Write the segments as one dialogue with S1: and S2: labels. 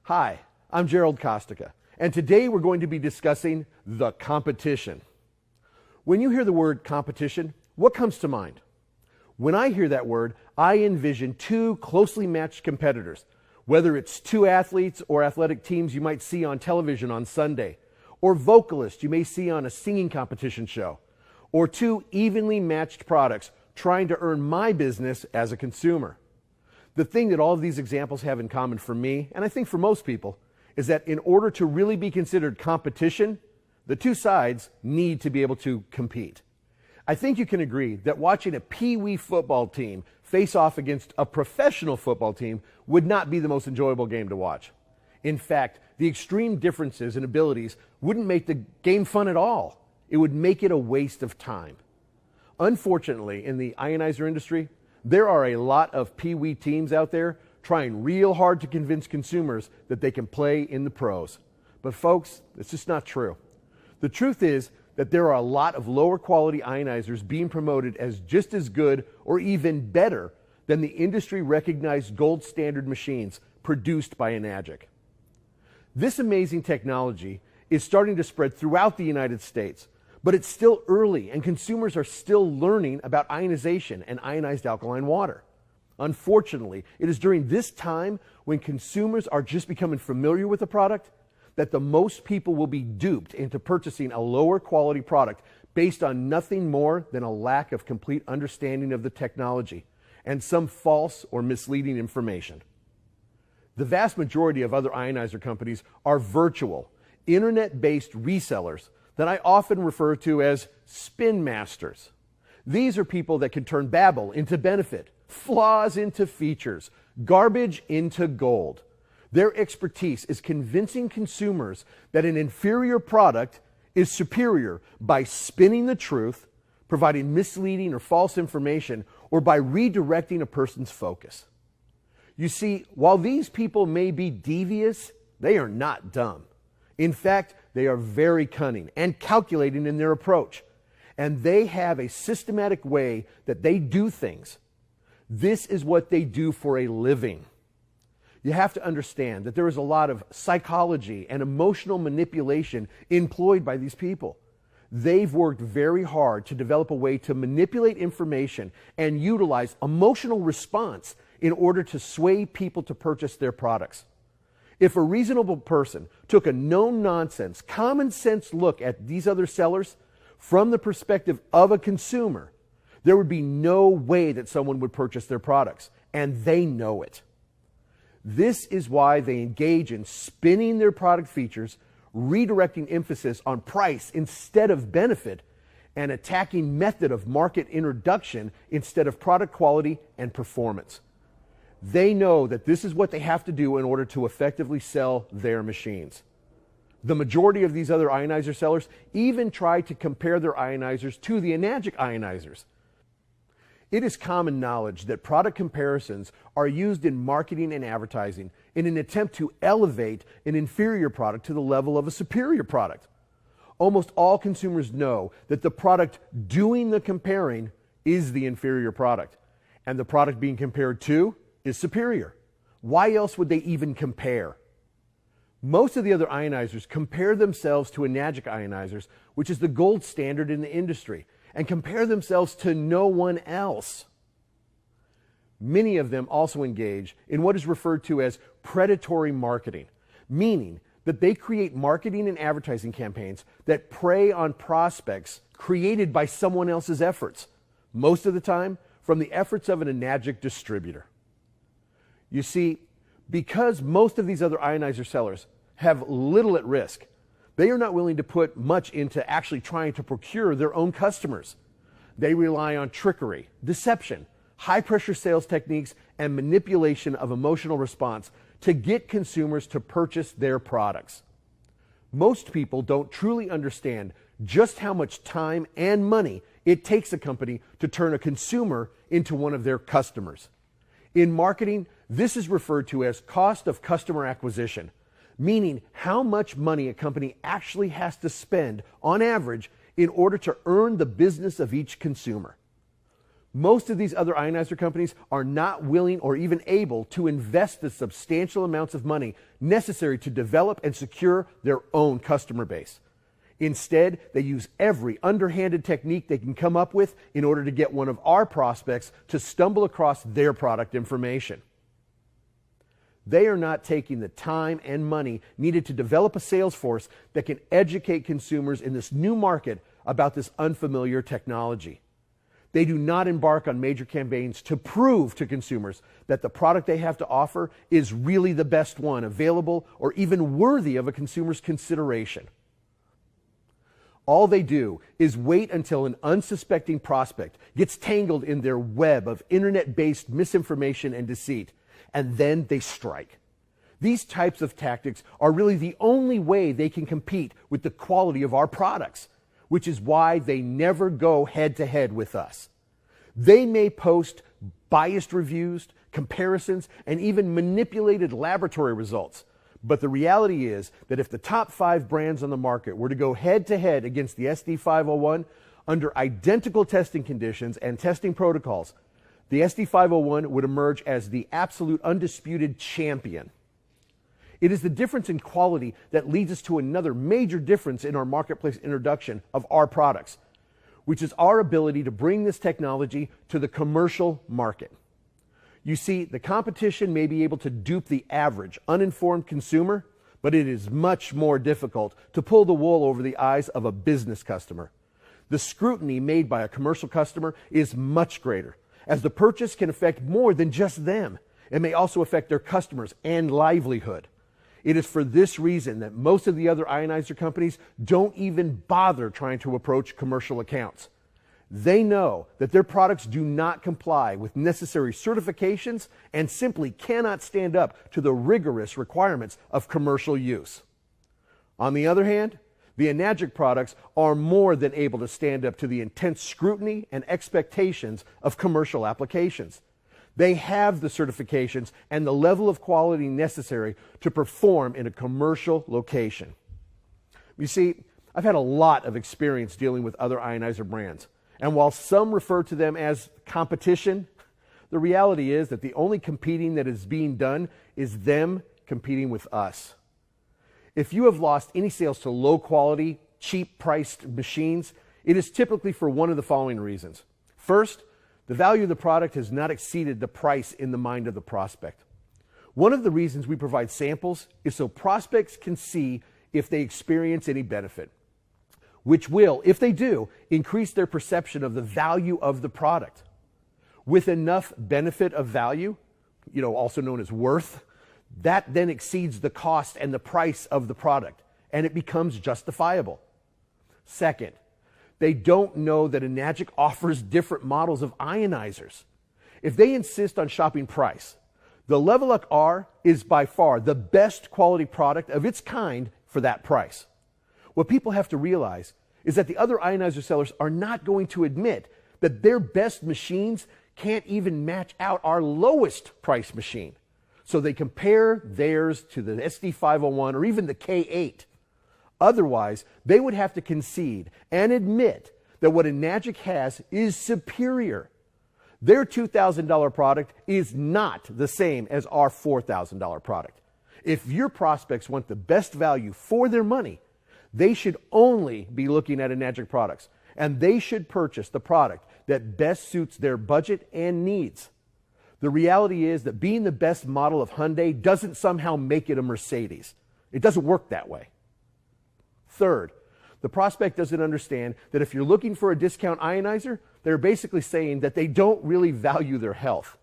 S1: Hi, I'm Gerald Kostica, and today we're going to be discussing the competition. When you hear the word competition, what comes to mind? When I hear that word, I envision two closely matched competitors, whether it's two athletes or athletic teams you might see on television on Sunday, or vocalists you may see on a singing competition show, or two evenly matched products trying to earn my business as a consumer. The thing that all of these examples have in common for me, and I think for most people, is that in order to really be considered competition, the two sides need to be able to compete. I think you can agree that watching a pee-wee football team face off against a professional football team would not be the most enjoyable game to watch. In fact, the extreme differences in abilities wouldn't make the game fun at all. It would make it a waste of time. Unfortunately, in the ionizer industry, there are a lot of pee-wee teams out there trying real hard to convince consumers that they can play in the pros. But folks, it's just not true. The truth is that there are a lot of lower quality ionizers being promoted as just as good or even better than the industry recognized gold standard machines produced by Enagic. This amazing technology is starting to spread throughout the United States, but it's still early and consumers are still learning about ionization and ionized alkaline water. Unfortunately, it is during this time when consumers are just becoming familiar with the product that the most people will be duped into purchasing a lower quality product based on nothing more than a lack of complete understanding of the technology and some false or misleading information. The vast majority of other ionizer companies are virtual, internet-based resellers that I often refer to as spin masters. These are people that can turn babble into benefit, flaws into features, garbage into gold. Their expertise is convincing consumers that an inferior product is superior by spinning the truth, providing misleading or false information, or by redirecting a person's focus. You see, while these people may be devious, they are not dumb. In fact, they are very cunning and calculating in their approach, and they have a systematic way that they do things. This is what they do for a living. You have to understand that there is a lot of psychology and emotional manipulation employed by these people. They've worked very hard to develop a way to manipulate information and utilize emotional response in order to sway people to purchase their products. If a reasonable person took a no-nonsense, common-sense look at these other sellers from the perspective of a consumer, there would be no way that someone would purchase their products, and they know it. This is why they engage in spinning their product features, redirecting emphasis on price instead of benefit, and attacking method of market introduction instead of product quality and performance. They know that this is what they have to do in order to effectively sell their machines. The majority of these other ionizer sellers even try to compare their ionizers to the Enagic ionizers. It is common knowledge that product comparisons are used in marketing and advertising in an attempt to elevate an inferior product to the level of a superior product. Almost all consumers know that the product doing the comparing is the inferior product, and the product being compared to is superior. Why else would they even compare? Most of the other ionizers compare themselves to Enagic ionizers, which is the gold standard in the industry, and compare themselves to no one else. Many of them also engage in what is referred to as predatory marketing, meaning that they create marketing and advertising campaigns that prey on prospects created by someone else's efforts, most of the time from the efforts of an Enagic distributor. You see, because most of these other ionizer sellers have little at risk, they are not willing to put much into actually trying to procure their own customers. They rely on trickery, deception, high-pressure sales techniques, and manipulation of emotional response to get consumers to purchase their products. Most people don't truly understand just how much time and money it takes a company to turn a consumer into one of their customers. In marketing, this is referred to as cost of customer acquisition, meaning how much money a company actually has to spend on average in order to earn the business of each consumer. Most of these other ionizer companies are not willing or even able to invest the substantial amounts of money necessary to develop and secure their own customer base. Instead, they use every underhanded technique they can come up with in order to get one of our prospects to stumble across their product information. They are not taking the time and money needed to develop a sales force that can educate consumers in this new market about this unfamiliar technology. They do not embark on major campaigns to prove to consumers that the product they have to offer is really the best one available or even worthy of a consumer's consideration. All they do is wait until an unsuspecting prospect gets tangled in their web of internet-based misinformation and deceit, and then they strike. These types of tactics are really the only way they can compete with the quality of our products, which is why they never go head-to-head with us. They may post biased reviews, comparisons, and even manipulated laboratory results. But the reality is that if the top 5 brands on the market were to go head-to-head against the SD501 under identical testing conditions and testing protocols, the SD501 would emerge as the absolute undisputed champion. It is the difference in quality that leads us to another major difference in our marketplace introduction of our products, which is our ability to bring this technology to the commercial market. You see, the competition may be able to dupe the average, uninformed consumer, but it is much more difficult to pull the wool over the eyes of a business customer. The scrutiny made by a commercial customer is much greater, as the purchase can affect more than just them. It may also affect their customers and livelihood. It is for this reason that most of the other ionizer companies don't even bother trying to approach commercial accounts. They know that their products do not comply with necessary certifications and simply cannot stand up to the rigorous requirements of commercial use. On the other hand, the Enagic products are more than able to stand up to the intense scrutiny and expectations of commercial applications. They have the certifications and the level of quality necessary to perform in a commercial location. You see, I've had a lot of experience dealing with other ionizer brands. And while some refer to them as competition, the reality is that the only competing that is being done is them competing with us. If you have lost any sales to low quality, cheap priced machines, it is typically for one of the following reasons. First, the value of the product has not exceeded the price in the mind of the prospect. One of the reasons we provide samples is so prospects can see if they experience any benefit, which will, if they do, increase their perception of the value of the product. With enough benefit of value, also known as worth, that then exceeds the cost and the price of the product, and it becomes justifiable. Second, they don't know that Enagic offers different models of ionizers. If they insist on shopping price, the Level Up R is by far the best quality product of its kind for that price. What people have to realize is that the other ionizer sellers are not going to admit that their best machines can't even match out our lowest price machine. So they compare theirs to the SD501 or even the K8. Otherwise, they would have to concede and admit that what Enagic has is superior. Their $2,000 product is not the same as our $4,000 product. If your prospects want the best value for their money, they should only be looking at Enagic products, and they should purchase the product that best suits their budget and needs. The reality is that being the best model of Hyundai doesn't somehow make it a Mercedes. It doesn't work that way. Third, the prospect doesn't understand that if you're looking for a discount ionizer, they're basically saying that they don't really value their health.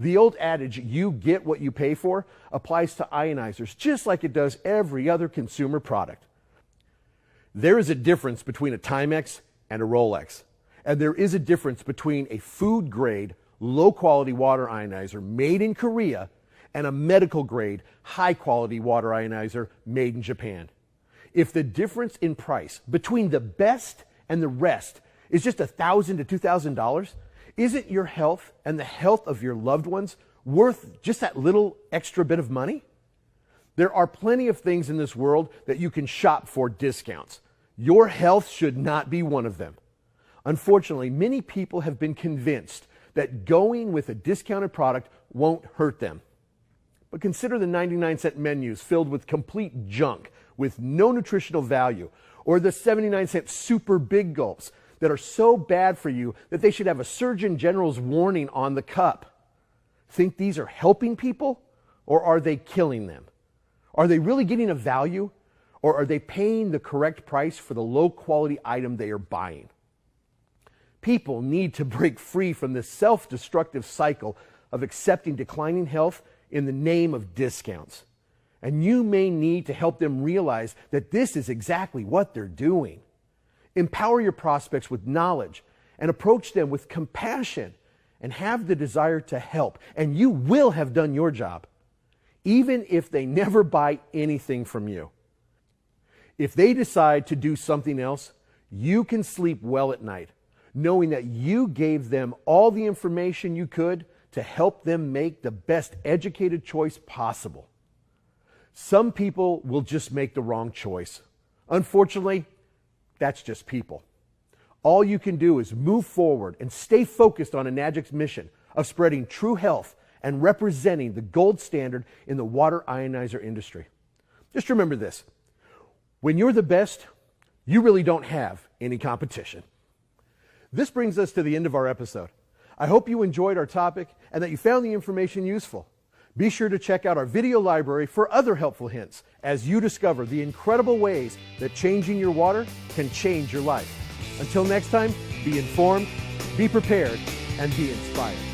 S1: The old adage, you get what you pay for, applies to ionizers just like it does every other consumer product. There is a difference between a Timex and a Rolex. And there is a difference between a food-grade, low-quality water ionizer made in Korea and a medical-grade, high-quality water ionizer made in Japan. If the difference in price between the best and the rest is just $1,000 to $2,000, isn't your health and the health of your loved ones worth just that little extra bit of money? There are plenty of things in this world that you can shop for discounts. Your health should not be one of them. Unfortunately, many people have been convinced that going with a discounted product won't hurt them. But consider the 99-cent menus filled with complete junk with no nutritional value, or the 79-cent super big gulps that are so bad for you that they should have a Surgeon General's warning on the cup. Think these are helping people, or are they killing them? Are they really getting a value, or are they paying the correct price for the low-quality item they are buying? People need to break free from this self-destructive cycle of accepting declining health in the name of discounts. And you may need to help them realize that this is exactly what they're doing. Empower your prospects with knowledge and approach them with compassion and have the desire to help, and you will have done your job, even if they never buy anything from you. If they decide to do something else, you can sleep well at night, knowing that you gave them all the information you could to help them make the best educated choice possible. Some people will just make the wrong choice. Unfortunately, that's just people. All you can do is move forward and stay focused on Enagic's mission of spreading true health and representing the gold standard in the water ionizer industry. Just remember this: when you're the best, you really don't have any competition. This brings us to the end of our episode. I hope you enjoyed our topic and that you found the information useful. Be sure to check out our video library for other helpful hints as you discover the incredible ways that changing your water can change your life. Until next time, be informed, be prepared, and be inspired.